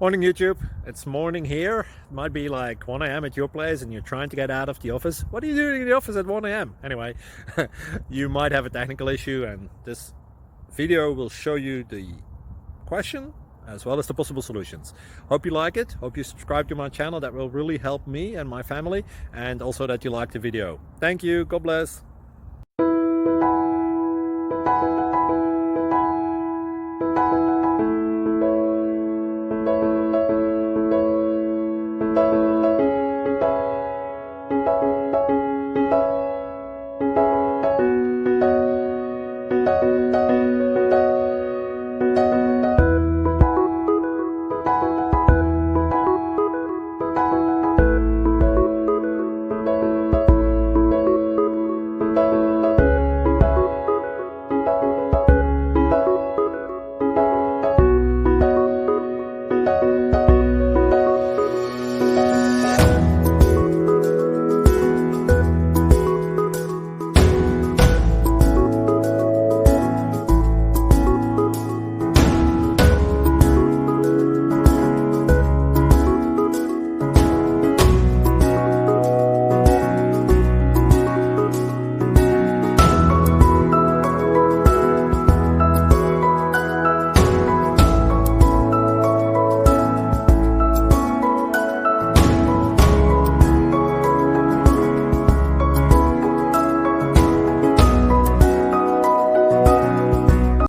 Morning YouTube, it's morning here. It might be like 1 a.m. at your place and you're trying to get out of the office. What are you doing in the office at 1 a.m.? Anyway, you might have a technical issue and this video will show you the question as well as the possible solutions. Hope you like it, hope you subscribe to my channel. That will really help me and my family, and also that you like the video. Thank you, God bless.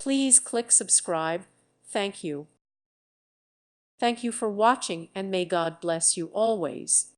Please click subscribe. Thank you. Thank you for watching, and may God bless you always.